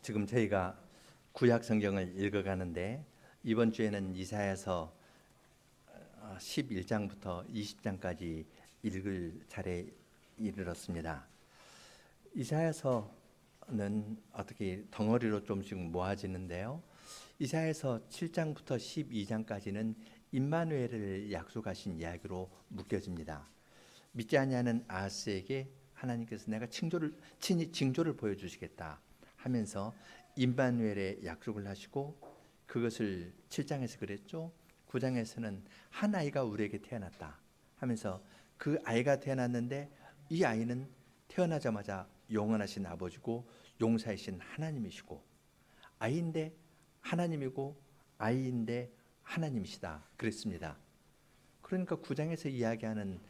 지금 저희가 구약 성경을 읽어가는데 이번 주에는 이사야서 11장부터 20장까지 읽을 차례에 이르렀습니다. 이사야서는 어떻게 덩어리로 좀씩 모아지는데요. 이사야서 7장부터 12장까지는 임마누엘을 약속하신 이야기로 묶여집니다. 믿지 아니하는 아하스에게 하나님께서 내가 친히 징조를 보여주시겠다 하면서 임마누엘의 약속을 하시고, 그것을 7장에서 그랬죠. 9장에서는 한 아이가 우리에게 태어났다 하면서 그 아이가 태어났는데 이 아이는 태어나자마자 영원하신 아버지고 용사이신 하나님이시고, 아이인데 하나님이고 아이인데 하나님이시다 그랬습니다. 그러니까 9장에서 이야기하는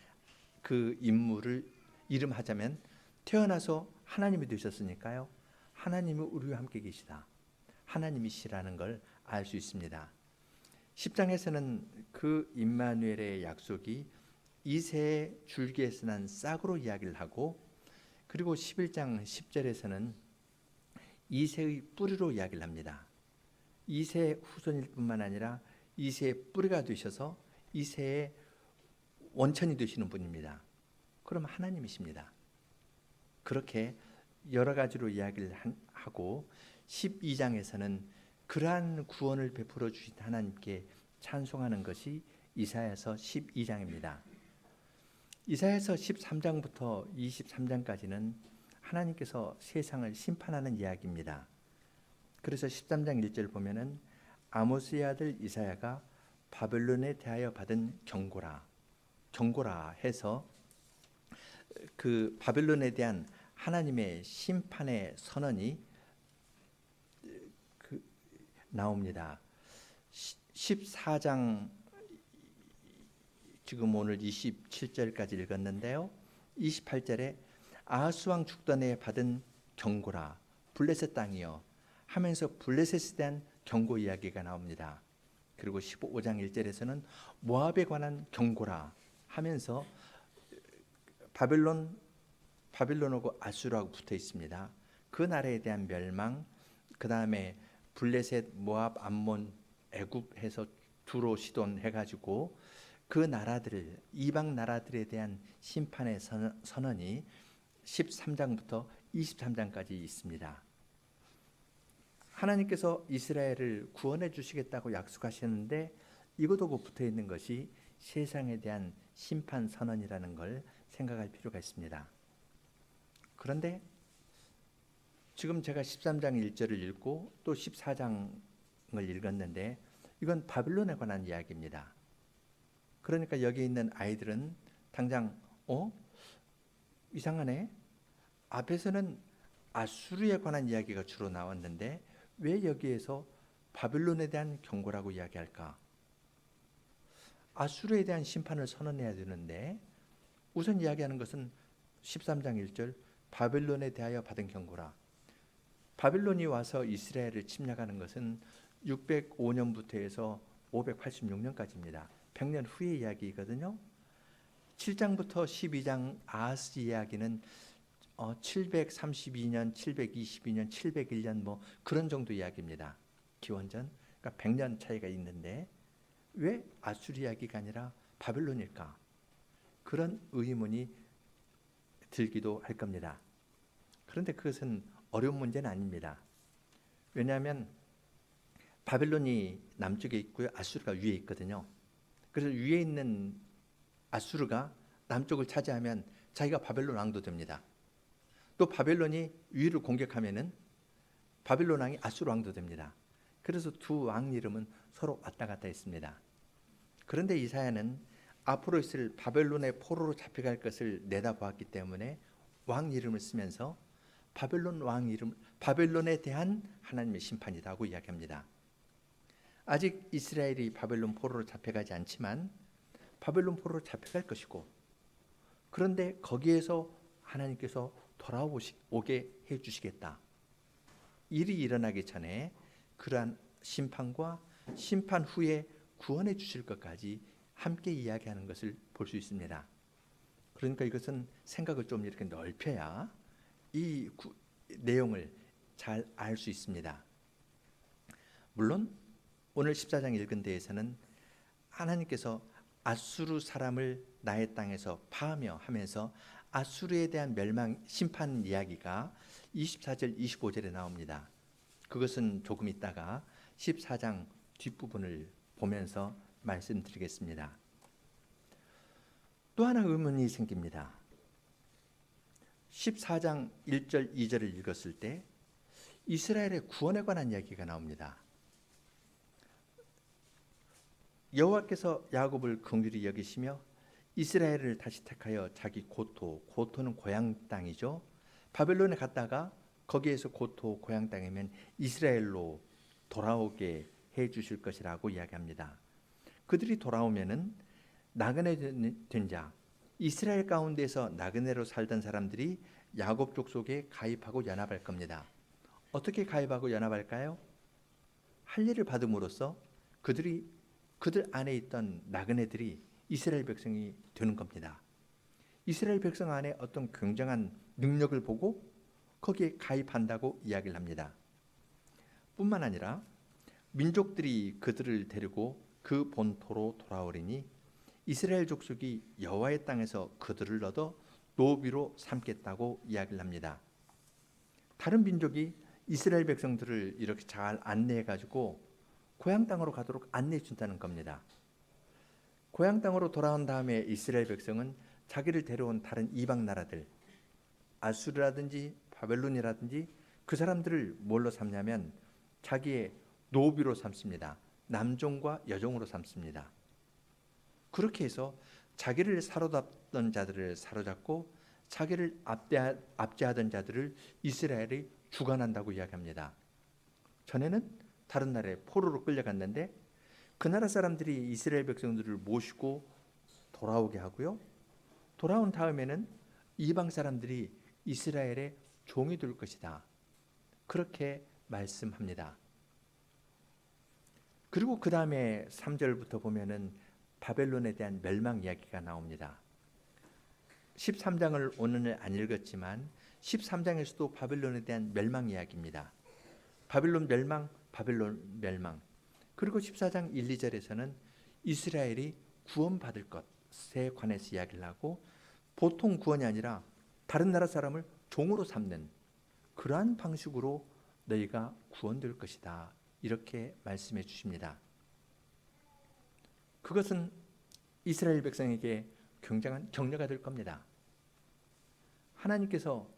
그 인물을 이름하자면 태어나서 하나님이 되셨으니까요, 하나님이 우리와 함께 계시다, 하나님이시라는 걸 알 수 있습니다. 10장에서는 그 임마누엘의 약속이 이새의 줄기에서 난 싹으로 이야기를 하고, 그리고 11장 10절에서는 이새의 뿌리로 이야기를 합니다. 이새의 후손일 뿐만 아니라 이새의 뿌리가 되셔서 이새의 원천이 되시는 분입니다. 그럼 하나님이십니다. 그렇게 여러 가지로 이야기를 하고, 12장에서는 그러한 구원을 베풀어 주신 하나님께 찬송하는 것이 이사야서 12장입니다. 이사야서 13장부터 23장까지는 하나님께서 세상을 심판하는 이야기입니다. 그래서 13장 1절 보면은 아모스의 아들 이사야가 바벨론에 대하여 받은 경고라 해서 그 바벨론에 대한 하나님의 심판의 선언이 나옵니다. 14장 지금 오늘 27절까지 읽었는데요. 28절에 아하스 왕 죽던 해에 받은 경고라 블레셋 땅이여 하면서 블레셋에 대한 경고 이야기가 나옵니다. 그리고 15장 1절에서는 모압에 관한 경고라 하면서 바빌론하고 아수르하고 붙어 있습니다. 그 나라에 대한 멸망, 그 다음에 블레셋, 모압, 암몬, 애굽 해서 두로 시돈 해가지고 그 나라들을, 이방 나라들에 대한 심판의 선언이 13장부터 23장까지 있습니다. 하나님께서 이스라엘을 구원해 주시겠다고 약속하셨는데 이것도 붙어 있는 것이 세상에 대한 심판 선언이라는 걸 생각할 필요가 있습니다. 그런데 지금 제가 13장 1절을 읽고 또 14장을 읽었는데 이건 바빌론에 관한 이야기입니다. 그러니까 여기 있는 아이들은 당장 이상하네, 앞에서는 아수르에 관한 이야기가 주로 나왔는데 왜 여기에서 바빌론에 대한 경고라고 이야기할까? 아수르에 대한 심판을 선언해야 되는데 우선 이야기하는 것은 13장 1절 바빌론에 대하여 받은 경고라. 바빌론이 와서 이스라엘을 침략하는 것은 605년부터 해서 586년까지입니다. 100년 후의 이야기거든요. 7장부터 12장 아하스 이야기는 732년, 722년, 701년 뭐 그런 정도 이야기입니다. 기원전. 그러니까 100년 차이가 있는데 왜 아수르 이야기가 아니라 바빌론일까? 그런 의문이 들기도 할 겁니다. 그런데 그것은 어려운 문제는 아닙니다. 왜냐하면 바빌론이 남쪽에 있고요, 아수르가 위에 있거든요. 그래서 위에 있는 아수르가 남쪽을 차지하면 자기가 바벨론 왕도 됩니다. 또 바벨론이 위를 공격하면은 바빌론 왕이 아수르 왕도 됩니다. 그래서 두 왕 이름은 서로 왔다 갔다 했습니다. 그런데 이사야는 앞으로 있을 바벨론의 포로로 잡혀갈 것을 내다보았기 때문에 왕 이름을 쓰면서 바벨론 왕 이름, 바벨론에 대한 하나님의 심판이라고 이야기합니다. 아직 이스라엘이 바벨론 포로로 잡혀가지 않지만 바벨론 포로로 잡혀갈 것이고, 그런데 거기에서 하나님께서 돌아오게 해주시겠다. 일이 일어나기 전에 그러한 심판과 심판 후에 구원해 주실 것까지 함께 이야기하는 것을 볼 수 있습니다. 그러니까 이것은 생각을 좀 이렇게 넓혀야 이 내용을 잘 알 수 있습니다. 물론 오늘 14장 읽은 데에서는 하나님께서 아수르 사람을 나의 땅에서 파하며 하면서 아수르에 대한 멸망 심판 이야기가 24절 25절에 나옵니다. 그것은 조금 있다가 14장 뒷부분을 보면서 말씀드리겠습니다. 또 하나 의문이 생깁니다. 14장 1절 2절을 읽었을 때 이스라엘의 구원에 관한 이야기가 나옵니다. 여호와께서 야곱을 긍휼히 여기시며 이스라엘을 다시 택하여 자기 고토는 고향 땅이죠. 바벨론에 갔다가 거기에서 고향 땅이면 이스라엘로 돌아오게 해 주실 것이라고 이야기합니다. 그들이 돌아오면은 나그네 된 자, 이스라엘 가운데서 나그네로 살던 사람들이 야곱 족속에 가입하고 연합할 겁니다. 어떻게 가입하고 연합할까요? 할 일을 받음으로써 그들 안에 있던 나그네들이 이스라엘 백성이 되는 겁니다. 이스라엘 백성 안에 어떤 굉장한 능력을 보고 거기에 가입한다고 이야기를 합니다. 뿐만 아니라 민족들이 그들을 데리고 그 본토로 돌아오리니 이스라엘 족속이 여호와의 땅에서 그들을 얻어 노비로 삼겠다고 이야기를 합니다. 다른 민족이 이스라엘 백성들을 이렇게 잘 안내해 가지고 고향 땅으로 가도록 안내해 준다는 겁니다. 고향 땅으로 돌아온 다음에 이스라엘 백성은 자기를 데려온 다른 이방 나라들, 아수르라든지 바벨론이라든지 그 사람들을 뭘로 삼냐면 자기의 노비로 삼습니다. 남종과 여종으로 삼습니다. 그렇게 해서 자기를 사로잡던 자들을 사로잡고 자기를 압제하던 자들을 이스라엘이 주관한다고 이야기합니다. 전에는 다른 나라에 포로로 끌려갔는데 그 나라 사람들이 이스라엘 백성들을 모시고 돌아오게 하고요. 돌아온 다음에는 이방 사람들이 이스라엘의 종이 될 것이다. 그렇게 말씀합니다. 그리고 그 다음에 3절부터 보면은 바벨론에 대한 멸망 이야기가 나옵니다. 13장을 오늘 안 읽었지만 13장에서도 바벨론에 대한 멸망 이야기입니다. 바벨론 멸망. 그리고 14장 1, 2절에서는 이스라엘이 구원받을 것에 관해서 이야기를 하고 보통 구원이 아니라 다른 나라 사람을 종으로 삼는 그러한 방식으로 너희가 구원될 것이다. 이렇게 말씀해 주십니다. 그것은 이스라엘 백성에게 굉장한 격려가 될 겁니다. 하나님께서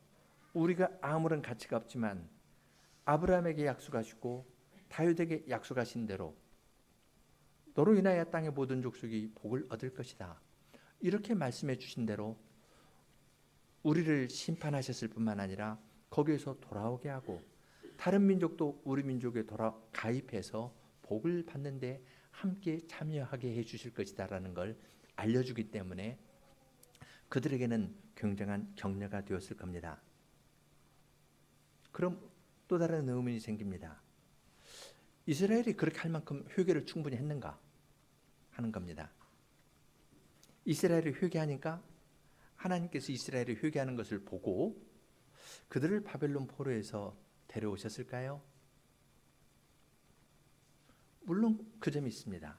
우리가 아무런 가치가 없지만 아브라함에게 약속하시고 다윗에게 약속하신 대로 너로 인하여 땅의 모든 족속이 복을 얻을 것이다. 이렇게 말씀해 주신 대로 우리를 심판하셨을 뿐만 아니라 거기에서 돌아오게 하고 다른 민족도 우리 민족에 가입해서 복을 받는데 함께 참여하게 해주실 것이다라는 걸 알려주기 때문에 그들에게는 굉장한 격려가 되었을 겁니다. 그럼 또 다른 의문이 생깁니다. 이스라엘이 그렇게 할 만큼 회개를 충분히 했는가 하는 겁니다. 이스라엘이 회개하니까 하나님께서 이스라엘이 회개하는 것을 보고 그들을 바벨론 포로에서 데려오셨을까요? 물론 그 점이 있습니다.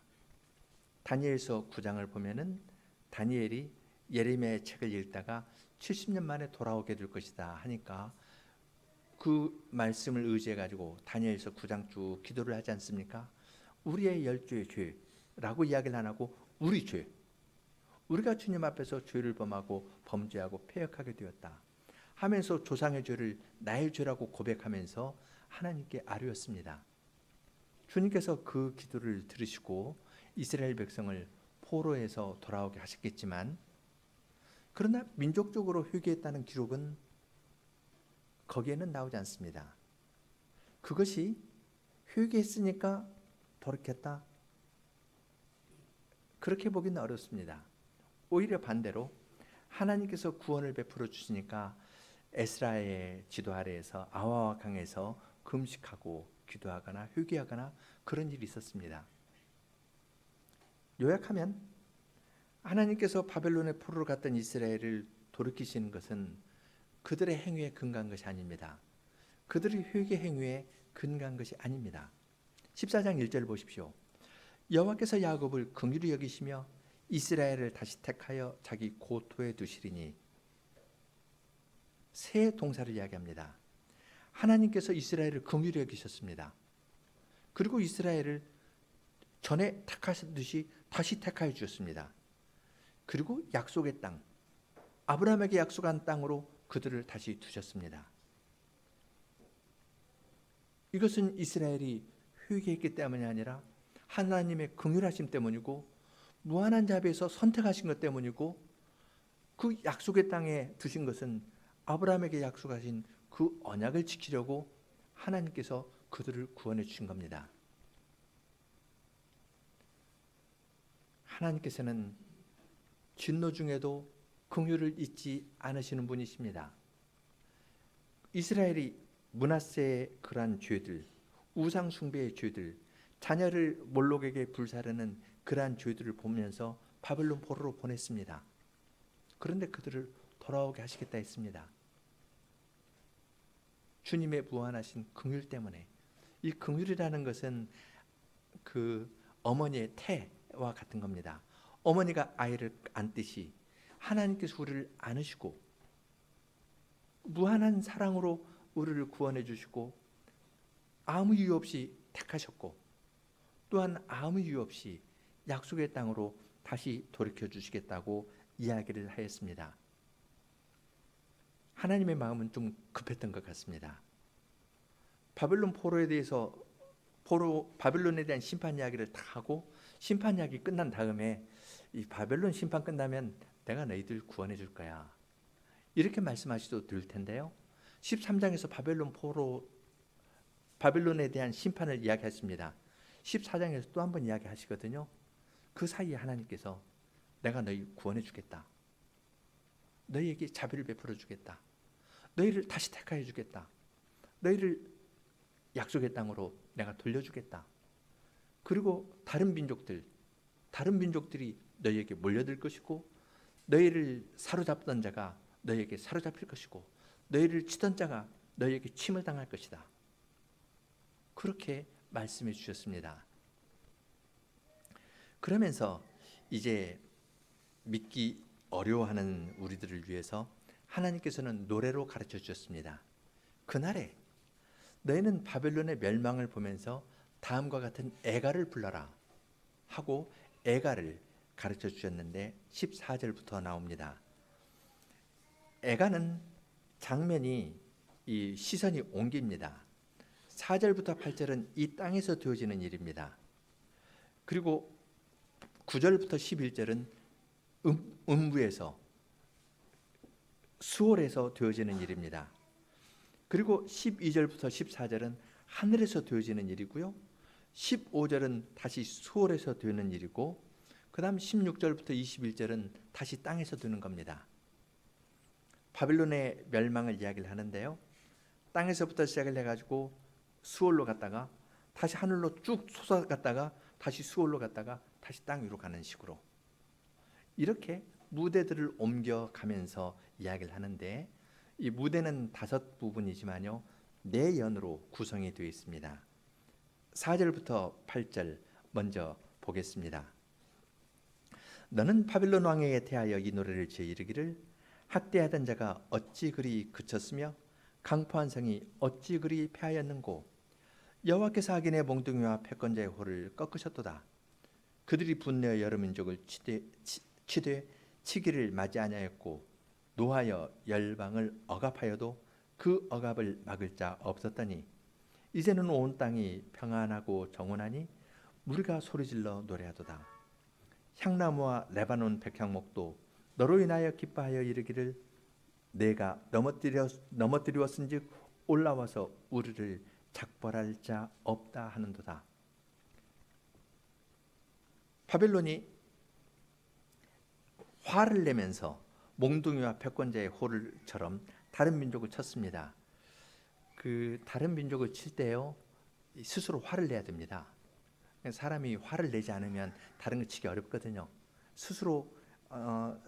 다니엘서 9장을 보면은 다니엘이 예레미야의 책을 읽다가 70년 만에 돌아오게 될 것이다 하니까 그 말씀을 의지해 가지고 다니엘서 9장 쭉 기도를 하지 않습니까? 우리의 열조의 죄라고 이야기를 안 하고 우리 죄, 우리가 주님 앞에서 죄를 범하고 범죄하고 패역하게 되었다 하면서 조상의 죄를 나의 죄라고 고백하면서 하나님께 아뢰었습니다. 주님께서 그 기도를 들으시고 이스라엘 백성을 포로에서 돌아오게 하셨겠지만 그러나 민족적으로 회개했다는 기록은 거기에는 나오지 않습니다. 그것이 회개했으니까 돌이켰다? 그렇게 보기는 어렵습니다. 오히려 반대로 하나님께서 구원을 베풀어 주시니까 에스라의 지도 아래에서 아와와 강에서 금식하고 기도하거나 회개하거나 그런 일이 있었습니다. 요약하면 하나님께서 바벨론의 포로로 갔던 이스라엘을 돌이키시는 것은 그들의 행위에 근거한 것이 아닙니다. 그들의 회개 행위에 근거한 것이 아닙니다. 14장 1절 보십시오. 여호와께서 야곱을 긍휼히 여기시며 이스라엘을 다시 택하여 자기 고토에 두시리니. 새 동사를 이야기합니다. 하나님께서 이스라엘을 긍휼히 여기셨습니다. 그리고 이스라엘을 전에 택하셨듯이 다시 택하여 주셨습니다. 그리고 약속의 땅, 아브라함에게 약속한 땅으로 그들을 다시 두셨습니다. 이것은 이스라엘이 회개했기 때문이 아니라 하나님의 긍휼하심 때문이고 무한한 자비에서 선택하신 것 때문이고, 그 약속의 땅에 두신 것은 아브라함에게 약속하신 그 언약을 지키려고 하나님께서 그들을 구원해 주신 겁니다. 하나님께서는 진노 중에도 긍휼을 잊지 않으시는 분이십니다. 이스라엘이 므낫세의 그러한 죄들, 우상 숭배의 죄들, 자녀를 몰록에게 불사르는 그러한 죄들을 보면서 바벨론 포로로 보냈습니다. 그런데 그들을 돌아오게 하시겠다 했습니다. 주님의 무한하신 긍휼 때문에. 이 긍휼이라는 것은 그 어머니의 태와 같은 겁니다. 어머니가 아이를 안듯이 하나님께서 우리를 안으시고 무한한 사랑으로 우리를 구원해 주시고 아무 이유 없이 택하셨고, 또한 아무 이유 없이 약속의 땅으로 다시 돌이켜 주시겠다고 이야기를 하였습니다. 하나님의 마음은 좀 급했던 것 같습니다. 바벨론 포로에 대해서 바벨론에 대한 심판 이야기를 다 하고 심판 이야기 끝난 다음에 이 바벨론 심판 끝나면 내가 너희들 구원해 줄 거야, 이렇게 말씀하셔도 될 텐데요. 13장에서 바벨론에 대한 심판을 이야기했습니다. 14장에서 또 한 번 이야기하시거든요. 그 사이에 하나님께서 내가 너희 구원해 주겠다, 너희에게 자비를 베풀어 주겠다, 너희를 다시 택하여 주겠다, 너희를 약속의 땅으로 내가 돌려주겠다, 그리고 다른 민족들이 너희에게 몰려들 것이고, 너희를 사로잡던 자가 너희에게 사로잡힐 것이고, 너희를 치던 자가 너희에게 침을 당할 것이다, 그렇게 말씀해 주셨습니다. 그러면서 이제 믿기 어려워하는 우리들을 위해서 하나님께서는 노래로 가르쳐 주셨습니다. 그날에 너희는 바벨론의 멸망을 보면서 다음과 같은 애가를 불러라 하고 애가를 가르쳐 주셨는데 14절부터 나옵니다. 애가는 장면이 이 시선이 옮깁니다. 4절부터 8절은 이 땅에서 되어지는 일입니다. 그리고 9절부터 11절은 음부에서 수월에서 되어지는 일입니다. 그리고 12절부터 14절은 하늘에서 되어지는 일이고요. 15절은 다시 수월에서 되는 일이고, 그 다음 16절부터 21절은 다시 땅에서 되는 겁니다. 바벨론의 멸망을 이야기를 하는데요. 땅에서부터 시작을 해가지고 수월로 갔다가 다시 하늘로 쭉 솟아갔다가 다시 수월로 갔다가 다시 땅 위로 가는 식으로 이렇게 무대들을 옮겨가면서 이야기를 하는데, 이 무대는 5부분이지만요 4연으로 구성이 되어 있습니다. 4절부터 8절 먼저 보겠습니다. 너는 바벨론 왕에게 대하여 이 노래를 지어 이르기를, 학대하던 자가 어찌 그리 그쳤으며 강포한 성이 어찌 그리 패하였는고. 여호와께서 악인의 몽둥이와 패권자의 호를 꺾으셨도다. 그들이 분내어 여러 민족을 치되 치기를 맞이 아니하였고, 노하여 열방을 억압하여도 그 억압을 막을 자 없었더니, 이제는 온 땅이 평안하고 정원하니 우리가 소리질러 노래하도다. 향나무와 레바논 백향목도 너로 인하여 기뻐하여 이르기를, 내가 넘어뜨리었은즉 올라와서 우리를 작벌할 자 없다 하는도다. 바벨론이 화를 내면서 몽둥이와 패권자의 호를처럼 다른 민족을 쳤습니다. 그 다른 민족을 칠 때요 스스로 화를 내야 됩니다. 사람이 화를 내지 않으면 다른 거 치기 어렵거든요. 스스로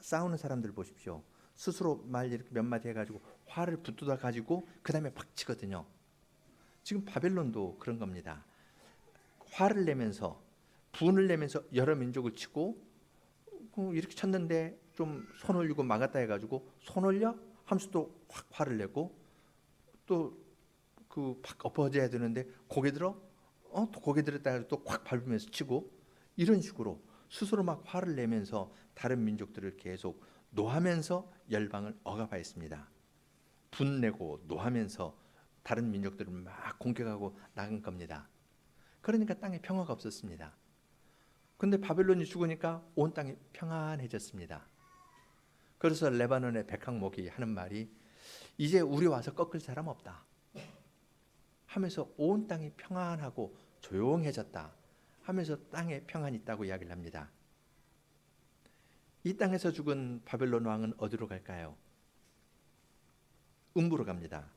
싸우는 사람들 보십시오. 스스로 말 이렇게 몇 마디 해가지고 화를 붙들어 가지고 그 다음에 팍 치거든요. 지금 바벨론도 그런 겁니다. 화를 내면서 분을 내면서 여러 민족을 치고 이렇게 쳤는데 좀 손 올리고 막았다 해가지고 손 올려 하면서 또 확 화를 내고 또 그 팍 엎어져야 되는데 고개 들어 또 고개 들었다 해서 또 확 밟으면서 치고 이런 식으로 스스로 막 화를 내면서 다른 민족들을 계속 노하면서 열방을 억압하였습니다. 분내고 노하면서 다른 민족들을 막 공격하고 나간 겁니다. 그러니까 땅에 평화가 없었습니다. 근데 바벨론이 죽으니까 온 땅이 평안해졌습니다. 그래서 레바논의 백항목이 하는 말이 이제 우리 와서 꺾을 사람 없다 하면서 온 땅이 평안하고 조용해졌다 하면서 땅에 평안이 있다고 이야기를 합니다. 이 땅에서 죽은 바벨론 왕은 어디로 갈까요? 음부로 갑니다.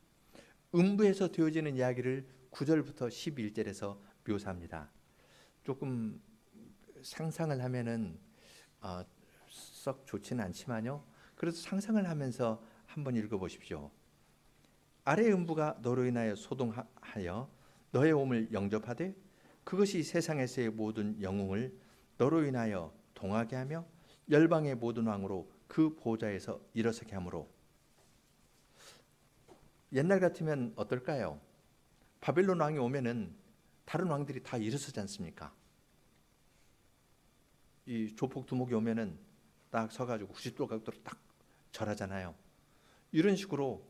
음부에서 되어지는 이야기를 9절부터 11절에서 묘사합니다. 조금 상상을 하면은 썩 좋지는 않지만요. 그래서 상상을 하면서 한번 읽어보십시오. 아래 음부가 너로 인하여 소동하여 너의 몸을 영접하되 그것이 세상에서의 모든 영웅을 너로 인하여 동하게 하며 열방의 모든 왕으로 그 보좌에서 일어서게 하므로. 옛날 같으면 어떨까요? 바벨론 왕이 오면은 다른 왕들이 다 일어서지 않습니까? 이 조폭 두목이 오면은 딱 서가지고 90도 각도로 딱 절하잖아요. 이런 식으로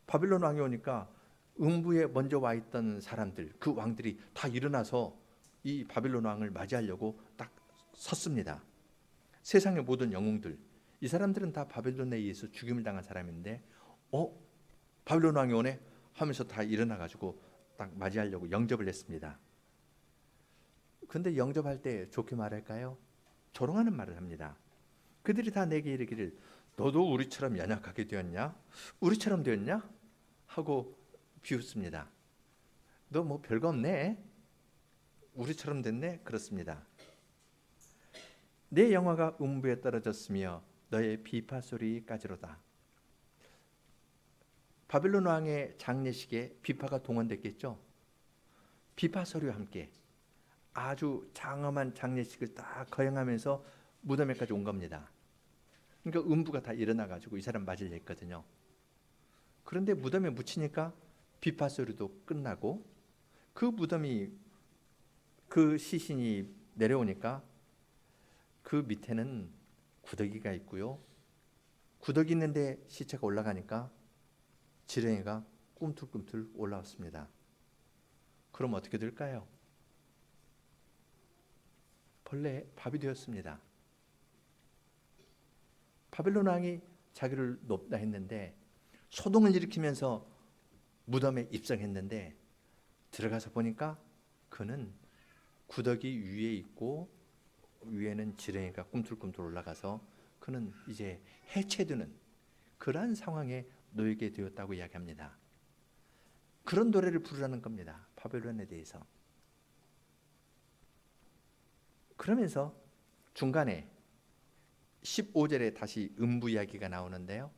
바벨론 왕이 오니까 음부에 먼저 와 있던 사람들, 그 왕들이 다 일어나서 이 바벨론 왕을 맞이하려고 딱 섰습니다. 세상의 모든 영웅들, 이 사람들은 다 바벨론에 의해서 죽임을 당한 사람인데 바벨론 왕이 오네 하면서 다 일어나가지고 딱 맞이하려고 영접을 했습니다. 근데 영접할 때 좋게 말할까요? 조롱하는 말을 합니다. 그들이 다 내게 이르기를 너도 우리처럼 연약하게 되었냐? 우리처럼 되었냐? 하고 비웃습니다. 너 뭐 별거 없네? 우리처럼 됐네? 그렇습니다. 내 영화가 음부에 떨어졌으며 너의 비파 소리까지로다. 바벨론 왕의 장례식에 비파가 동원됐겠죠. 비파 소리와 함께 아주 장엄한 장례식을 딱 거행하면서 무덤에까지 온 겁니다. 그러니까 음부가 다 일어나가지고 이 사람 맞을 냈거든요. 그런데 무덤에 묻히니까 비파 소리도 끝나고 그 무덤이 그 시신이 내려오니까 그 밑에는 구더기가 있고요. 구더기 있는데 시체가 올라가니까 지렁이가 꿈틀꿈틀 올라왔습니다. 그럼 어떻게 될까요? 벌레 밥이 되었습니다. 바벨론 왕이 자기를 높다 했는데 소동을 일으키면서 무덤에 입성했는데 들어가서 보니까 그는 구더기 위에 있고 위에는 지렁이가 꿈틀꿈틀 올라가서 그는 이제 해체되는 그러한 상황에 놓이게 되었다고 이야기합니다. 그런 노래를 부르라는 겁니다. 바벨론에 대해서. 그러면서 중간에 15절에 다시 음부 이야기가 나오는데요.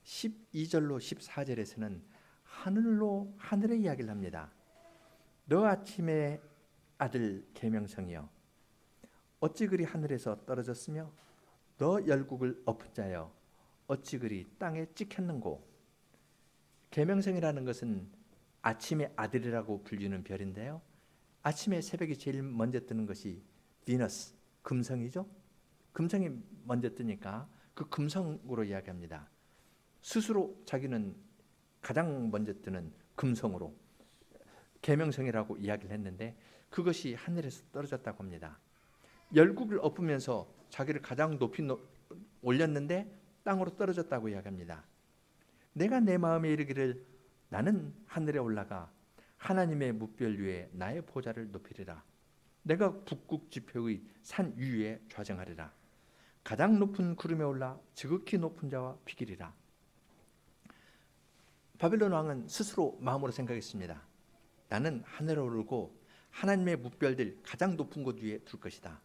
12절로 14절에서는 하늘의 이야기를 합니다. 너 아침의 아들 계명성이여 어찌 그리 하늘에서 떨어졌으며 너 열국을 엎은 자여 어찌 그리 땅에 찍혔는고. 계명성이라는 것은 아침의 아들이라고 불리는 별인데요. 아침에 새벽에 제일 먼저 뜨는 것이 비너스, 금성이죠. 금성이 먼저 뜨니까 그 금성으로 이야기합니다. 스스로 자기는 가장 먼저 뜨는 금성으로 계명성이라고 이야기를 했는데 그것이 하늘에서 떨어졌다고 합니다. 열국을 엎으면서 자기를 가장 높이 올렸는데 땅으로 떨어졌다고 이야기합니다. 내가 내 마음에 이르기를 나는 하늘에 올라가 하나님의 무별 위에 나의 보좌를 높이리라. 내가 북극 지표의 산 위에 좌정하리라. 가장 높은 구름에 올라 지극히 높은 자와 비기리라. 바벨론 왕은 스스로 마음으로 생각했습니다. 나는 하늘에 오르고 하나님의 무별들 가장 높은 곳 위에 둘 것이다.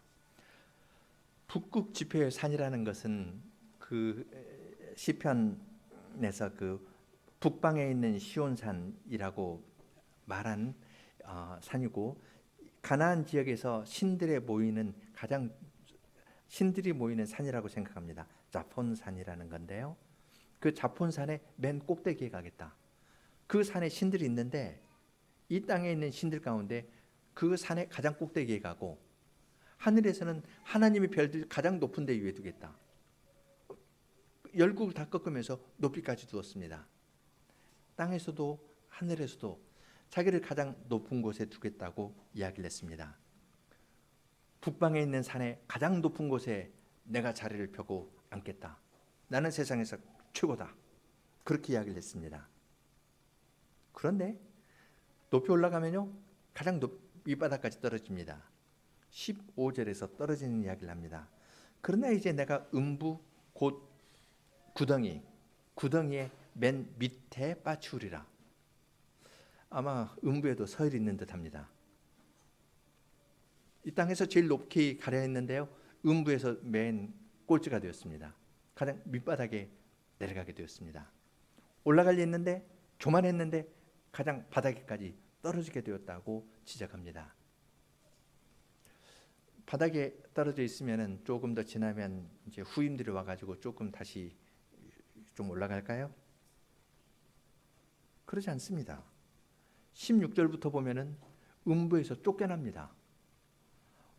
북극 지표의 산이라는 것은 그 시편에서 그 북방에 있는 시온산이라고 말한 산이고, 가나안 지역에서 신들이 모이는 산이라고 생각합니다. 자폰산이라는 건데요. 그 자폰산의 맨 꼭대기에 가겠다. 그 산에 신들이 있는데 이 땅에 있는 신들 가운데 그 산의 가장 꼭대기에 가고, 하늘에서는 하나님의 별들 가장 높은 데 위에 두겠다. 열국을 다 꺾으면서 높이까지 두었습니다. 땅에서도 하늘에서도 자기를 가장 높은 곳에 두겠다고 이야기를 했습니다. 북방에 있는 산의 가장 높은 곳에 내가 자리를 펴고 앉겠다. 나는 세상에서 최고다. 그렇게 이야기를 했습니다. 그런데 높이 올라가면요, 가장 밑바닥까지 떨어집니다. 15절에서 떨어지는 이야기를 합니다. 그러나 이제 내가 음부 곧 구덩이의 맨 밑에 빠치우리라. 아마 음부에도 서열이 있는 듯합니다. 이 땅에서 제일 높이 가려 했는데요, 음부에서 맨 꼴찌가 되었습니다. 가장 밑바닥에 내려가게 되었습니다. 올라가려 했는데, 교만했는데 가장 바닥에까지 떨어지게 되었다고 지적합니다. 바닥에 떨어져 있으면 조금 더 지나면 이제 후임들이 와가지고 조금 다시 좀 올라갈까요? 그러지 않습니다. 16절부터 보면은 음부에서 쫓겨납니다.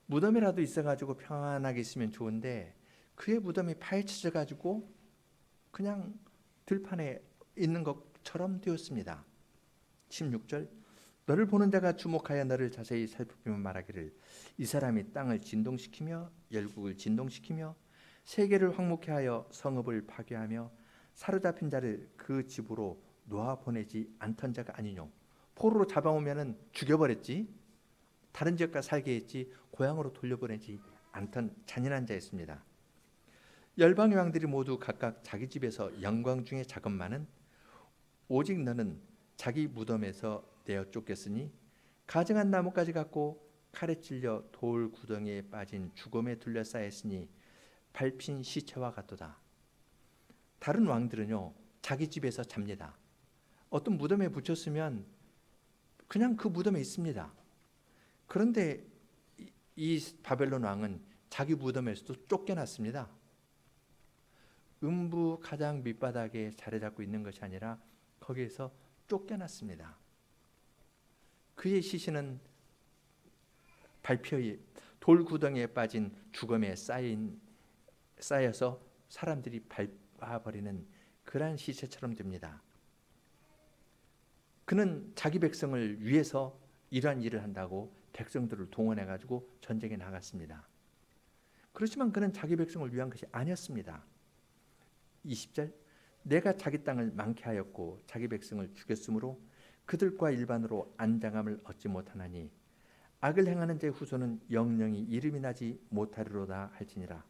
무덤이라도 있어가지고 평안하게 있으면 좋은데 그의 무덤이 파헤쳐져가지고 그냥 들판에 있는 것처럼 되었습니다. 16절, 너를 보는 자가 주목하여 너를 자세히 살피며 말하기를, 이 사람이 땅을 진동시키며 열국을 진동시키며 세계를 황무케 하여 성읍을 파괴하며 사로잡힌 자를 그 집으로 놓아 보내지 않던 자가 아니뇨. 포로로 잡아오면은 죽여버렸지, 다른 지역가 살게 했지, 고향으로 돌려보내지 않던 잔인한 자였습니다. 열방의 왕들이 모두 각각 자기 집에서 영광 중에 작은만은 오직 너는 자기 무덤에서 내어 쫓겼으니 가증한 나무까지 갖고 칼에 찔려 돌 구덩이에 빠진 죽음에 둘러싸였으니 밟힌 시체와 같도다. 다른 왕들은요, 자기 집에서 잡니다. 어떤 무덤에 붙였으면 그냥 그 무덤에 있습니다. 그런데 이 바벨론 왕은 자기 무덤에서도 쫓겨났습니다. 음부 가장 밑바닥에 자리 잡고 있는 것이 아니라 거기에서 쫓겨났습니다. 그의 시신은 발표에 돌 구덩이에 빠진 죽음에 쌓여서 사람들이 밟아버리는 그러한 시체처럼 됩니다. 그는 자기 백성을 위해서 이러한 일을 한다고 백성들을 동원해가지고 전쟁에 나갔습니다. 그렇지만 그는 자기 백성을 위한 것이 아니었습니다. 20절, 내가 자기 땅을 망케 하였고 자기 백성을 죽였으므로 그들과 일반으로 안장함을 얻지 못하나니 악을 행하는 자의 후손은 영영이 이름이 나지 못하리로다 할지니라.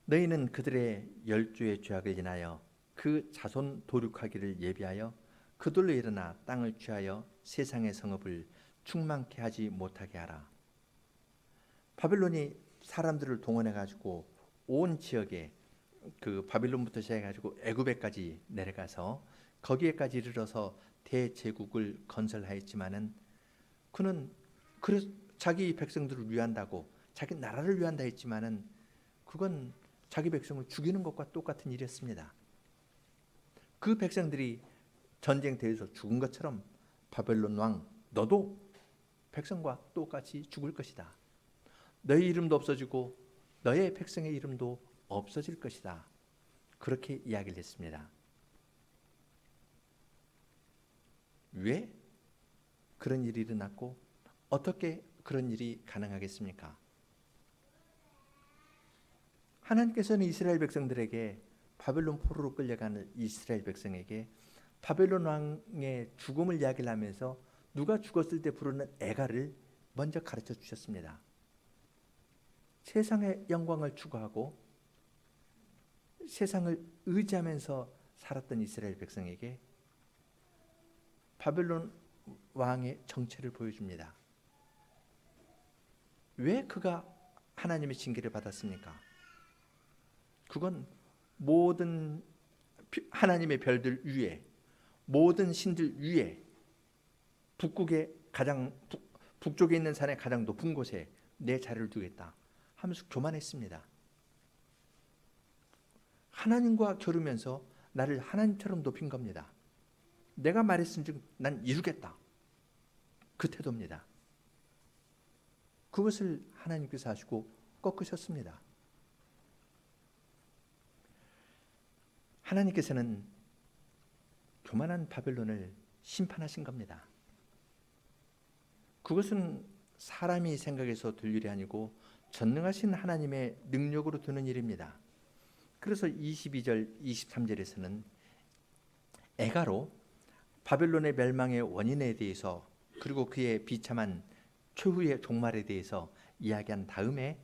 너희는 그들의 열조의 죄악을 인하여 그 자손 도륙하기를 예비하여 그들로 일어나 땅을 취하여 세상의 성읍을 충만케 하지 못하게 하라. 바벨론이 사람들을 동원해 가지고 온 지역에 그 바빌론부터 시작해 가지고 애굽에까지 내려가서 거기에까지 이르러서 대제국을 건설하였지만은 그는 그래서 자기 백성들을 위한다고 자기 나라를 위한다 했지만은 그건 자기 백성을 죽이는 것과 똑같은 일이었습니다. 그 백성들이 전쟁터에서 죽은 것처럼 바벨론 왕 너도 백성과 똑같이 죽을 것이다. 너의 이름도 없어지고 너의 백성의 이름도 없어질 것이다. 그렇게 이야기를 했습니다. 왜 그런 일이 일어났고 어떻게 그런 일이 가능하겠습니까? 하나님께서는 이스라엘 백성들에게 바벨론 포로로 끌려가는 이스라엘 백성에게 바벨론 왕의 죽음을 이야기를 하면서 누가 죽었을 때 부르는 애가를 먼저 가르쳐 주셨습니다. 세상의 영광을 추구하고 세상을 의지하면서 살았던 이스라엘 백성에게 바벨론 왕의 정체를 보여줍니다. 왜 그가 하나님의 징계를 받았습니까? 그건 모든 하나님의 별들 위에 모든 신들 위에 북극의 북쪽에 있는 산의 가장 높은 곳에 내 자리를 두겠다 하면서 교만했습니다. 하나님과 겨루면서 나를 하나님처럼 높인 겁니다. 내가 말했은즉 난 이루겠다. 그 태도입니다. 그것을 하나님께서 하시고 꺾으셨습니다. 하나님께서는 교만한 바벨론을 심판하신 겁니다. 그것은 사람이 생각해서 될 일이 아니고 전능하신 하나님의 능력으로 되는 일입니다. 그래서 22절, 23절에서는 애가로 바벨론의 멸망의 원인에 대해서 그리고 그의 비참한 최후의 종말에 대해서 이야기한 다음에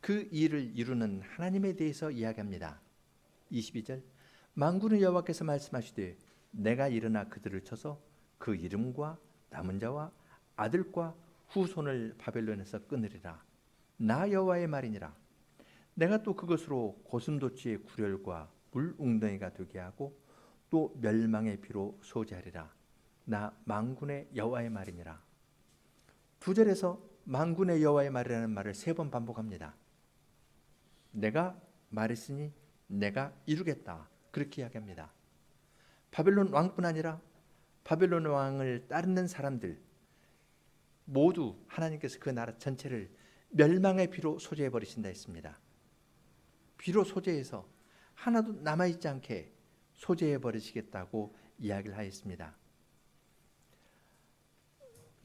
그 일을 이루는 하나님에 대해서 이야기합니다. 22절 만군의 여호와께서 말씀하시되 내가 일어나 그들을 쳐서 그 이름과 남은 자와 아들과 후손을 바벨론에서 끊으리라. 나 여호와의 말이니라. 내가 또 그것으로 고슴도치의 구렬과 물 웅덩이가 되게 하고 또 멸망의 비로 소재하리라. 나 만군의 여호와의 말이니라. 2절에서 만군의 여호와의 말이라는 말을 3번 반복합니다. 내가 말했으니 내가 이루겠다. 그렇게 이야기합니다. 바벨론 왕뿐 아니라 바벨론 왕을 따르는 사람들 모두 하나님께서 그 나라 전체를 멸망의 비로 소재해 버리신다 했습니다. 비로 소재해서 하나도 남아있지 않게 소재해 버리시겠다고 이야기를 하였습니다.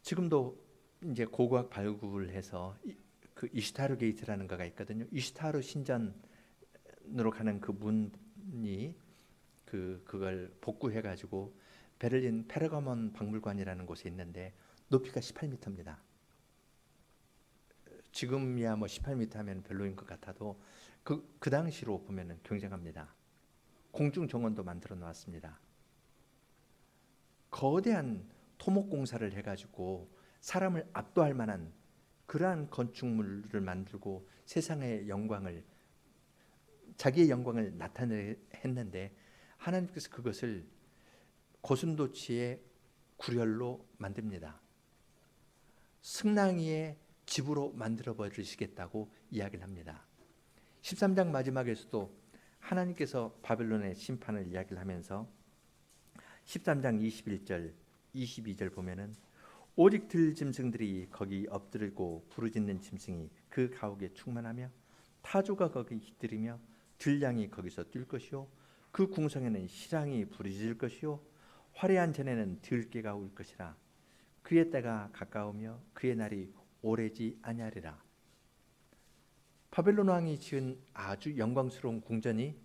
지금도 이제 고고학 발굴을 해서 그 이슈타르 게이트라는 거가 있거든요. 이슈타르 신전으로 가는 그 문이 그걸 복구해 가지고 베를린 페르가몬 박물관이라는 곳에 있는데 높이가 18m입니다. 지금이야 뭐 18m 하면 별로인 것 같아도 그 당시로 보면은 굉장합니다. 공중 정원도 만들어 놓았습니다. 거대한 토목 공사를 해가지고 사람을 압도할 만한 그러한 건축물을 만들고 세상의 영광을 자기의 영광을 나타냈는데 하나님께서 그것을 고슴도치의 구렬로 만듭니다. 승랑이의 집으로 만들어 버리시겠다고 이야기를 합니다. 13장 마지막에서도 하나님께서 바벨론의 심판을 이야기를 하면서 13장 21절 22절 보면은 오직 들 짐승들이 거기 엎드리고 부르짖는 짐승이 그 가옥에 충만하며 타조가 거기 깃들이며 들량이 거기서 뛸 것이요 그 궁성에는 시랑이 부르짖을 것이요 화려한 전에는 들깨가 울 것이라. 그의 때가 가까우며 그의 날이 오래지 아니하리라. 바벨론 왕이 지은 아주 영광스러운 궁전이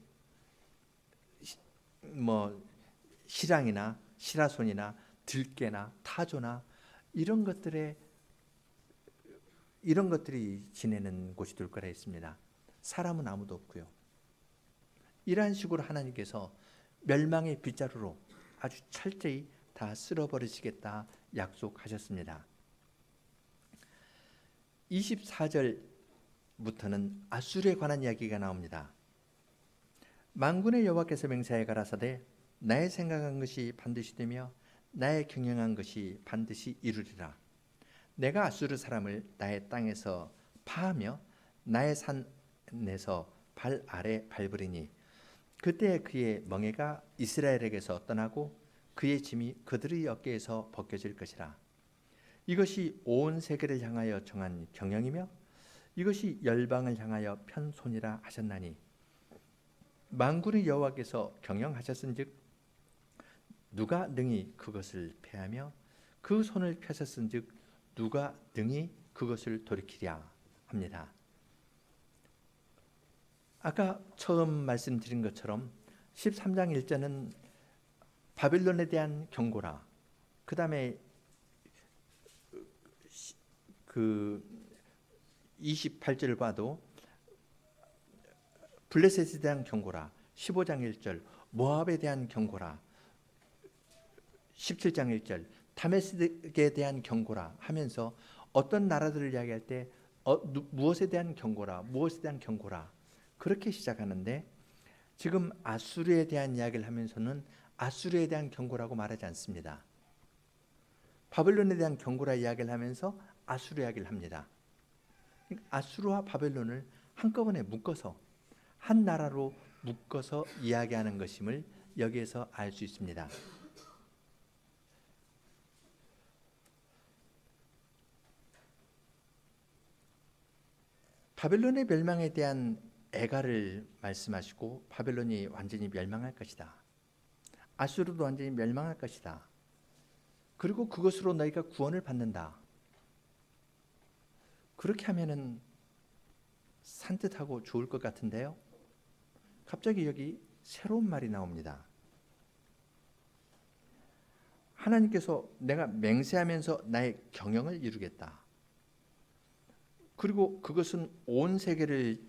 뭐 시랑이나 시라손이나 들깨나 타조나 이런 것들이 지내는 곳이 될 거라 했습니다. 사람은 아무도 없고요. 이러한 식으로 하나님께서 멸망의 빗자루로 아주 철저히 다 쓸어버리시겠다 약속하셨습니다. 24절부터는 아수르에 관한 이야기가 나옵니다. 만군의 여호와께서 맹세하여 가라사대 나의 생각한 것이 반드시 되며 나의 경영한 것이 반드시 이루리라. 내가 아수르 사람을 나의 땅에서 파하며 나의 산에서 발 아래 밟으리니 그때 그의 멍에가 이스라엘에게서 떠나고 그의 짐이 그들의 어깨에서 벗겨질 것이라. 이것이 온 세계를 향하여 정한 경영이며 이것이 열방을 향하여 편 손이라 하셨나니 만군의 여호와께서 경영하셨은즉 누가 능히 그것을 패하며 그 손을 펴셨은즉 누가 능히 그것을 돌이키랴 합니다. 아까 처음 말씀드린 것처럼 13장 1절은 바빌론에 대한 경고라. 그 다음에 그 28절을 봐도 블레셋에 대한 경고라. 15장 1절 모압에 대한 경고라. 17장 1절 다메섹에 대한 경고라 하면서 어떤 나라들을 이야기할 때 무엇에 대한 경고라, 무엇에 대한 경고라 그렇게 시작하는데 지금 아수르에 대한 이야기를 하면서는 아수르에 대한 경고라고 말하지 않습니다. 바벨론에 대한 경고라 이야기를 하면서 아수르 이야기를 합니다. 아수르와 바벨론을 한꺼번에 묶어서 한 나라로 묶어서 이야기하는 것임을 여기에서 알 수 있습니다. 바벨론의 멸망에 대한 애가를 말씀하시고 바벨론이 완전히 멸망할 것이다. 아수르도 완전히 멸망할 것이다. 그리고 그것으로 너희가 구원을 받는다. 그렇게 하면은 산뜻하고 좋을 것 같은데요. 갑자기 여기 새로운 말이 나옵니다. 하나님께서 내가 맹세하면서 나의 경영을 이루겠다. 그리고 그것은 온 세계를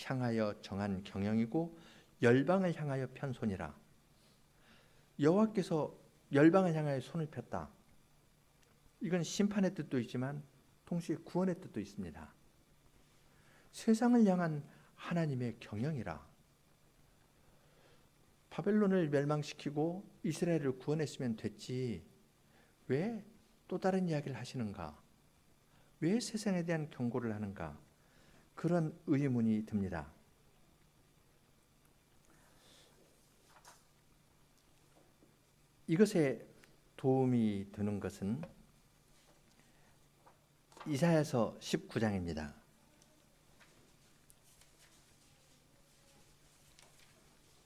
향하여 정한 경영이고 열방을 향하여 편 손이라. 여호와께서 열방을 향하여 손을 폈다. 이건 심판의 뜻도 있지만 동시에 구원의 뜻도 있습니다. 세상을 향한 하나님의 경영이라. 바벨론을 멸망시키고 이스라엘을 구원했으면 됐지. 왜 또 다른 이야기를 하시는가? 왜 세상에 대한 경고를 하는가? 그런 의문이 듭니다. 이것에 도움이 되는 것은 이사야서 19장입니다.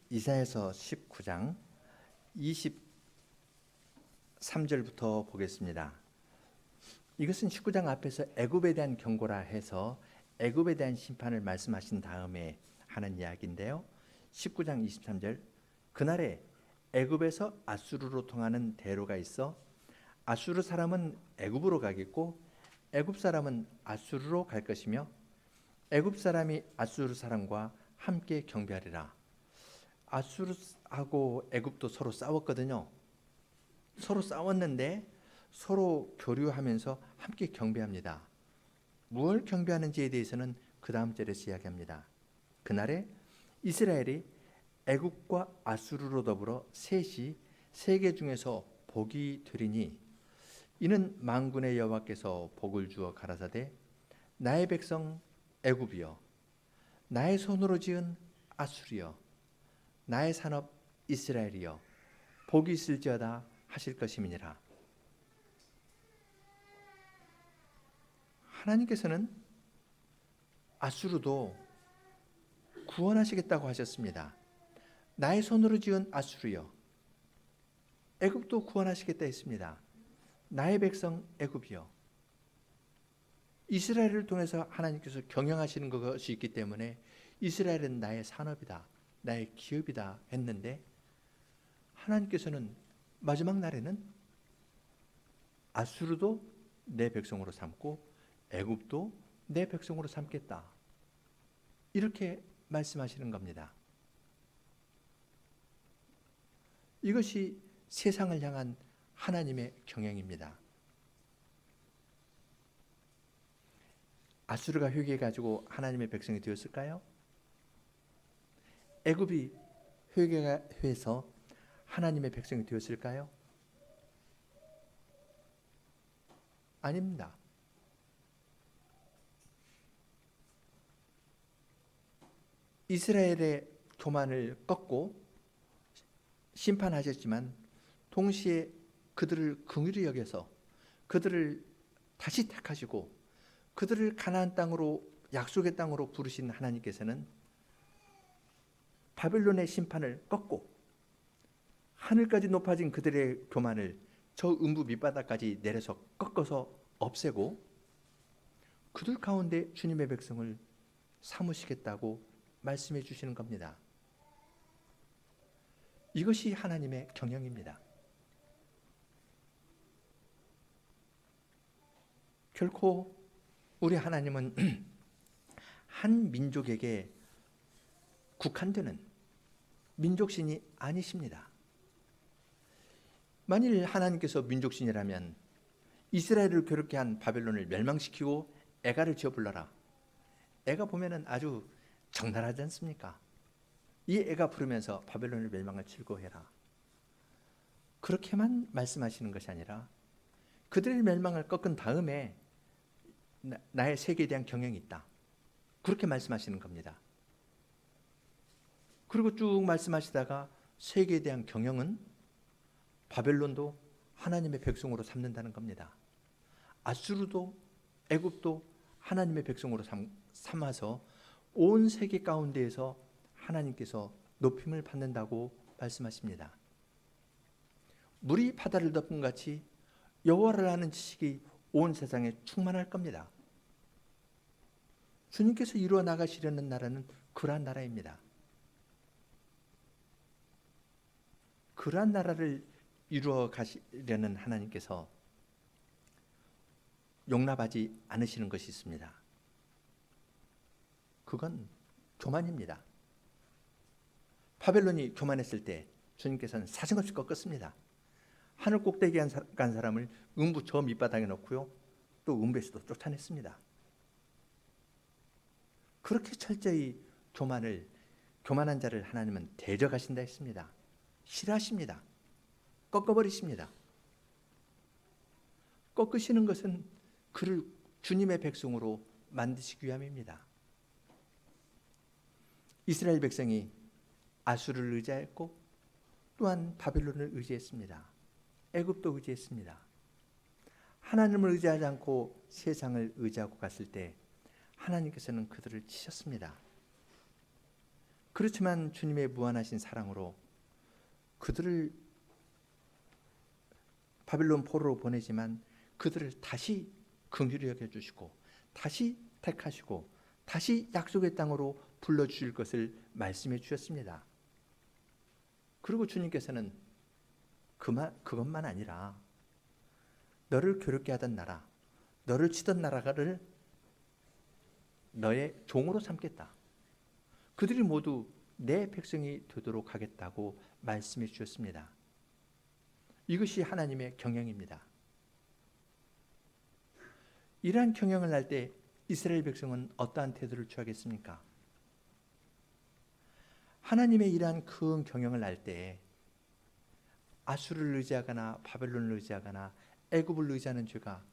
이사야서 19장 23절부터 보겠습니다. 이것은 19장 앞에서 애굽에 대한 경고라 해서 애굽에 대한 심판을 말씀하신 다음에 하는 이야기인데요. 19장 23절 그날에 애굽에서 아수르로 통하는 대로가 있어 아수르 사람은 애굽으로 가겠고 애굽 사람은 아수르로 갈 것이며 애굽 사람이 아수르 사람과 함께 경배하리라. 아수르하고 애굽도 서로 싸웠거든요. 서로 싸웠는데 서로 교류하면서 함께 경배합니다. 무엇을 경배하는지에 대해서는 그 다음 절에서 이야기합니다. 그날에 이스라엘이 애굽과 아수르로 더불어 셋이 세계 중에서 복이 되리니 이는 만군의 여호와께서 복을 주어 가라사대 나의 백성 애굽이여 나의 손으로 지은 아수르여 나의 산업 이스라엘이여 복이 있을지어다 하실 것임이니라. 하나님께서는 아수르도 구원하시겠다고 하셨습니다. 나의 손으로 지은 아수르여 애굽도 구원하시겠다 했습니다. 나의 백성 애굽이여 이스라엘을 통해서 하나님께서 경영하시는 것이 있기 때문에 이스라엘은 나의 산업이다. 나의 기업이다 했는데 하나님께서는 마지막 날에는 아수르도 내 백성으로 삼고 애굽도 내 백성으로 삼겠다. 이렇게 말씀하시는 겁니다. 이것이 세상을 향한 하나님의 경영입니다. 아수르가 회개해가지고 하나님의 백성이 되었을까요? 애굽이 회개해서 하나님의 백성이 되었을까요? 아닙니다. 이스라엘의 교만을 꺾고 심판하셨지만 동시에 그들을 긍휼히 여겨서 그들을 다시 택하시고 그들을 가나안 땅으로 약속의 땅으로 부르신 하나님께서는 바벨론의 심판을 꺾고 하늘까지 높아진 그들의 교만을 저 음부 밑바닥까지 내려서 꺾어서 없애고 그들 가운데 주님의 백성을 삼으시겠다고 말씀해 주시는 겁니다. 이것이 하나님의 경영입니다. 결코 우리 하나님은 한 민족에게 국한되는 민족신이 아니십니다. 만일 하나님께서 민족신이라면 이스라엘을 괴롭게 한 바벨론을 멸망시키고 애가를 지어 불러라. 애가 보면은 아주 적나라하지 않습니까? 이 애가 부르면서 바벨론의 멸망을 즐거워해라. 그렇게만 말씀하시는 것이 아니라 그들의 멸망을 꺾은 다음에 나의 세계에 대한 경영이 있다. 그렇게 말씀하시는 겁니다. 그리고 쭉 말씀하시다가 세계에 대한 경영은 바벨론도 하나님의 백성으로 삼는다는 겁니다. 아수르도 애굽도 하나님의 백성으로 삼아서 온 세계 가운데에서 하나님께서 높임을 받는다고 말씀하십니다. 물이 바다를 덮은 같이 여호와를 아는 지식이 온 세상에 충만할 겁니다. 주님께서 이루어 나가시려는 나라는 그러한 나라입니다. 그러한 나라를 이루어 가시려는 하나님께서 용납하지 않으시는 것이 있습니다. 그건 교만입니다. 바벨론이 교만했을 때 주님께서는 사정없이 꺾었습니다. 하늘 꼭대기에 간 사람을 음부 저 밑바닥에 넣고요, 또 음부에서도 쫓아냈습니다. 그렇게 철저히 교만한 자를 하나님은 대적하신다 했습니다. 싫어하십니다. 꺾어버리십니다. 꺾으시는 것은 그를 주님의 백성으로 만드시기 위함입니다. 이스라엘 백성이 아수르를 의지했고 또한 바벨론을 의지했습니다. 애굽도 의지했습니다. 하나님을 의지하지 않고 세상을 의지하고 갔을 때 하나님께서는 그들을 치셨습니다. 그렇지만 주님의 무한하신 사랑으로 그들을 바벨론 포로로 보내지만 그들을 다시 긍휼히 여겨주시고 다시 택하시고 다시 약속의 땅으로 불러주실 것을 말씀해 주셨습니다. 그리고 주님께서는 그것만 아니라 너를 괴롭게 하던 나라, 너를 치던 나라를 너의 종으로 삼겠다. 그들이 모두 내 백성이 되도록 하겠다고 말씀해 주셨습니다. 이것이 하나님의 경영입니다. 이러한 경영을 할 때 이스라엘 백성은 어떠한 태도를 취하겠습니까? 하나님의 이러한 큰 경영을 할 때 아수르를 의지하거나 바벨론을 의지하거나 애굽을 의지하는 죄가,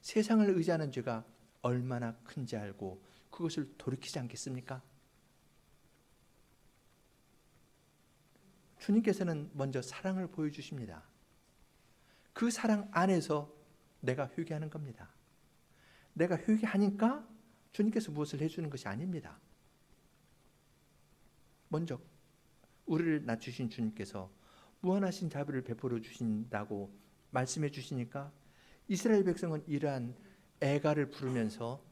세상을 의지하는 죄가 얼마나 큰지 알고 그것을 돌이키지 않겠습니까? 주님께서는 먼저 사랑을 보여주십니다. 그 사랑 안에서 내가 회개하는 겁니다. 내가 회개하니까 주님께서 무엇을 해주는 것이 아닙니다. 먼저 우리를 낮추신 주님께서 무한하신 자비를 베풀어 주신다고 말씀해 주시니까 이스라엘 백성은 이러한 애가를 부르면서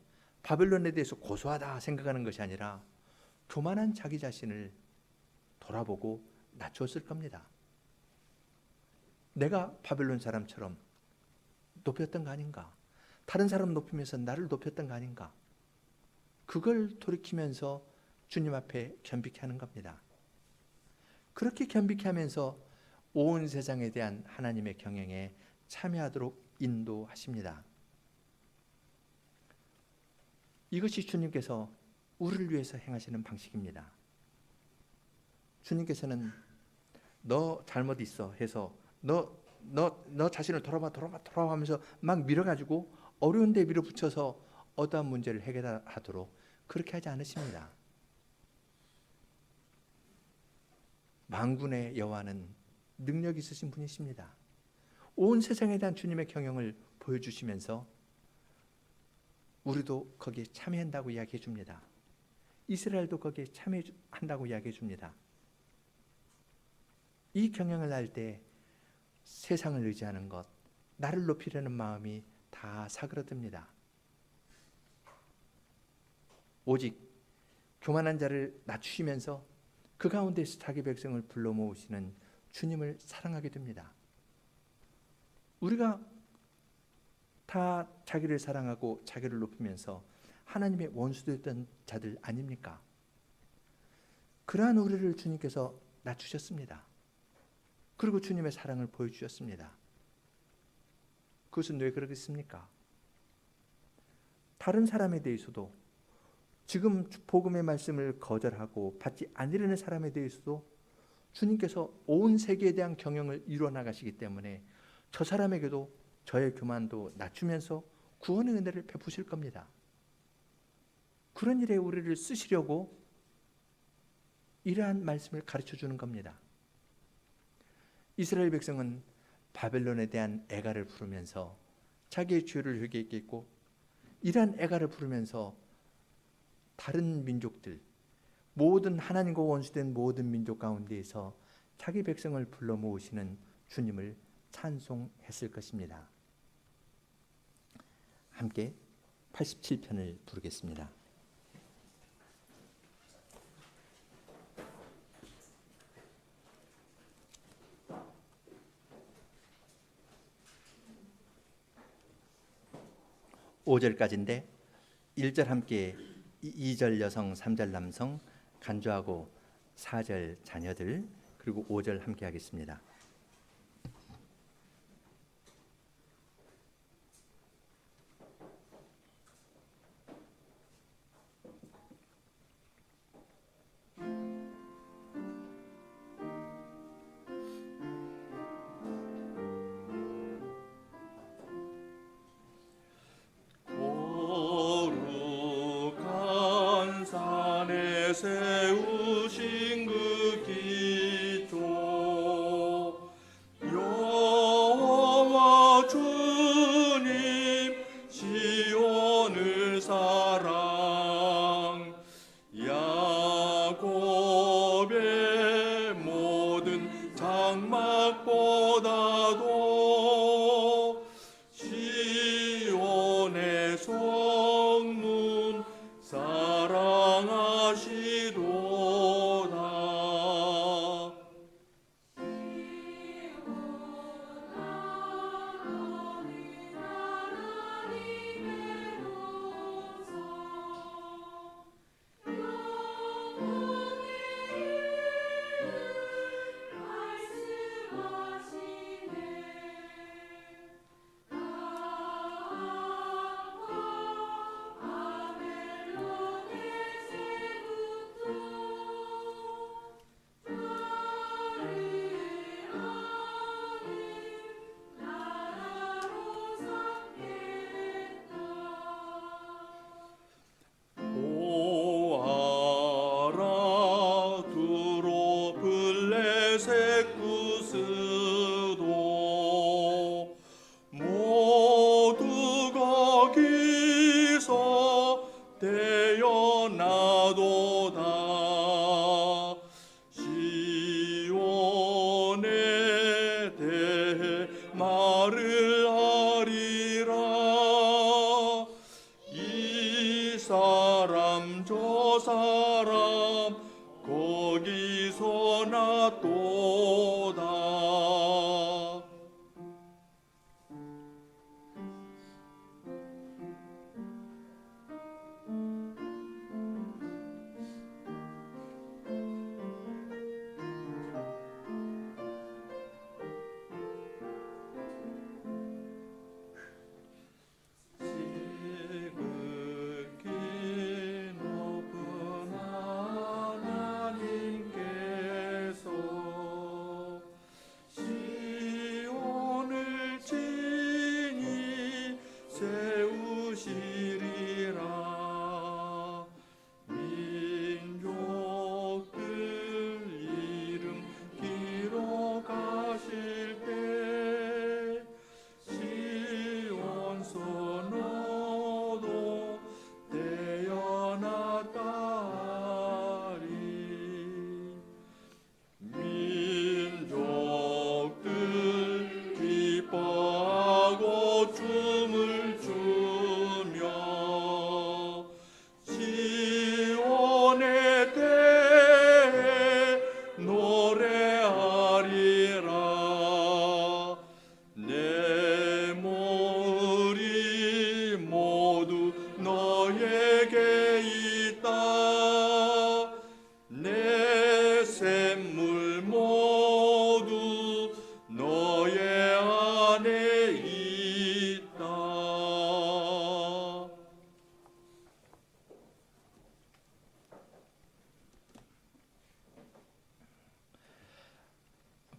바벨론에 대해서 고소하다 생각하는 것이 아니라 교만한 자기 자신을 돌아보고 낮췄을 겁니다. 내가 바벨론 사람처럼 높였던 거 아닌가? 다른 사람 높이면서 나를 높였던 거 아닌가? 그걸 돌이키면서 주님 앞에 겸비케 하는 겁니다. 그렇게 겸비케 하면서 온 세상에 대한 하나님의 경영에 참여하도록 인도하십니다. 이것이 주님께서 우리를 위해서 행하시는 방식입니다. 주님께서는 너 잘못 있어 해서 너 자신을 돌아봐 하면서 막 밀어가지고 어려운 데 밀어붙여서 어떠한 문제를 해결하도록 그렇게 하지 않으십니다. 만군의 여호와는 능력 있으신 분이십니다. 온 세상에 대한 주님의 경영을 보여주시면서 우리도 거기에 참여한다고 이야기해 줍니다. 이스라엘도 거기에 참여한다고 이야기해 줍니다. 이 경영을 할 때 세상을 의지하는 것, 나를 높이려는 마음이 다 사그러듭니다. 오직 교만한 자를 낮추시면서 그 가운데서 자기 백성을 불러 모으시는 주님을 사랑하게 됩니다. 우리가 다 자기를 사랑하고 자기를 높이면서 하나님의 원수됐던 자들 아닙니까? 그러한 우리를 주님께서 낮추셨습니다. 그리고 주님의 사랑을 보여주셨습니다. 그것은 왜 그러겠습니까? 다른 사람에 대해서도 지금 복음의 말씀을 거절하고 받지 않으려는 사람에 대해서도 주님께서 온 세계에 대한 경영을 이루어 나가시기 때문에 저 사람에게도 저의 교만도 낮추면서 구원의 은혜를 베푸실 겁니다. 그런 일에 우리를 쓰시려고 이러한 말씀을 가르쳐 주는 겁니다. 이스라엘 백성은 바벨론에 대한 애가를 부르면서 자기의 죄를 회개했겠고, 이러한 애가를 부르면서 다른 민족들, 모든 하나님과 원수된 모든 민족 가운데에서 자기 백성을 불러 모으시는 주님을 찬송했을 것입니다. 함께 87편을 부르겠습니다. (5절까지인데) 1절 함께 2절 여성, 3절 남성 간주하고 4절 자녀들, 그리고 5절 함께 하겠습니다. 세우신 그 기초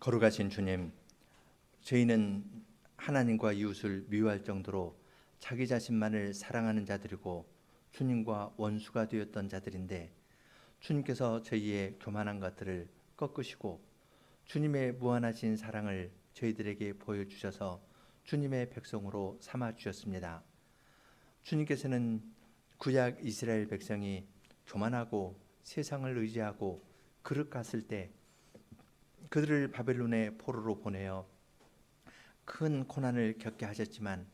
거룩하신 주님, 저희는 하나님과 이웃을 미워할 정도로 자기 자신만을 사랑하는 자들이고 주님과 원수가 되었던 자들인데, 주님께서 저희의 교만한 것들을 꺾으시고 주님의 무한하신 사랑을 저희들에게 보여주셔서 주님의 백성으로 삼아 주셨습니다. 주님께서는 구약 이스라엘 백성이 교만하고 세상을 의지하고 그릇 갔을 때 그들을 바벨론의 포로로 보내어 큰 고난을 겪게 하셨지만,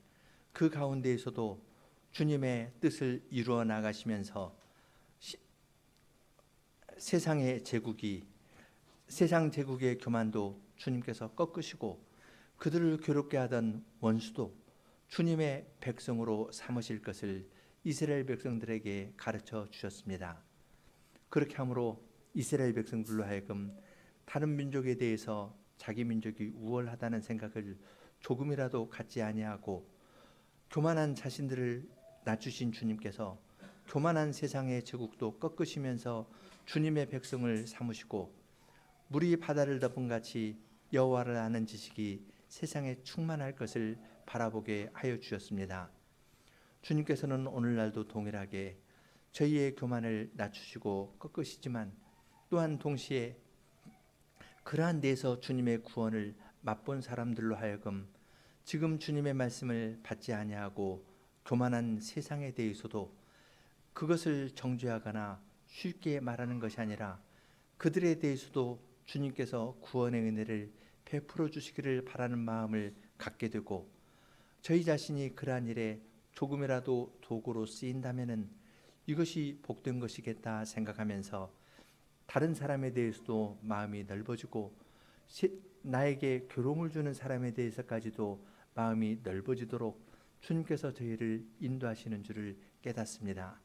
그 가운데에서도 주님의 뜻을 이루어 나가시면서 세상 제국의 교만도 주님께서 꺾으시고 그들을 괴롭게 하던 원수도 주님의 백성으로 삼으실 것을 이스라엘 백성들에게 가르쳐 주셨습니다. 그렇게 함으로 이스라엘 백성들로 하여금 다른 민족에 대해서 자기 민족이 우월하다는 생각을 조금이라도 갖지 아니하고 교만한 자신들을 낮추신 주님께서 교만한 세상의 제국도 꺾으시면서 주님의 백성을 삼으시고, 물이 바다를 덮은 같이 여호와를 아는 지식이 세상에 충만할 것을 바라보게 하여 주셨습니다. 주님께서는 오늘날도 동일하게 저희의 교만을 낮추시고 꺾으시지만, 또한 동시에 그러한 데에서 주님의 구원을 맛본 사람들로 하여금 지금 주님의 말씀을 받지 아니하고 교만한 세상에 대해서도 그것을 정죄하거나 쉽게 말하는 것이 아니라 그들에 대해서도 주님께서 구원의 은혜를 베풀어 주시기를 바라는 마음을 갖게 되고, 저희 자신이 그러한 일에 조금이라도 도구로 쓰인다면은 이것이 복된 것이겠다 생각하면서 다른 사람에 대해서도 마음이 넓어지고 나에게 괴로움을 주는 사람에 대해서까지도 마음이 넓어지도록 주님께서 저희를 인도하시는 줄을 깨닫습니다.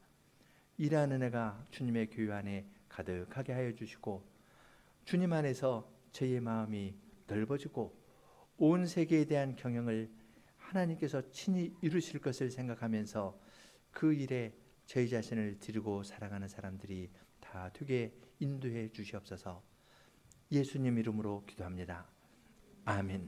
이러한 은혜가 주님의 교회 안에 가득하게 하여 주시고, 주님 안에서 저희의 마음이 넓어지고 온 세계에 대한 경영을 하나님께서 친히 이루실 것을 생각하면서 그 일에 저희 자신을 드리고 살아가는 사람들이 다 되게 인도해 주시옵소서. 예수님 이름으로 기도합니다. 아멘.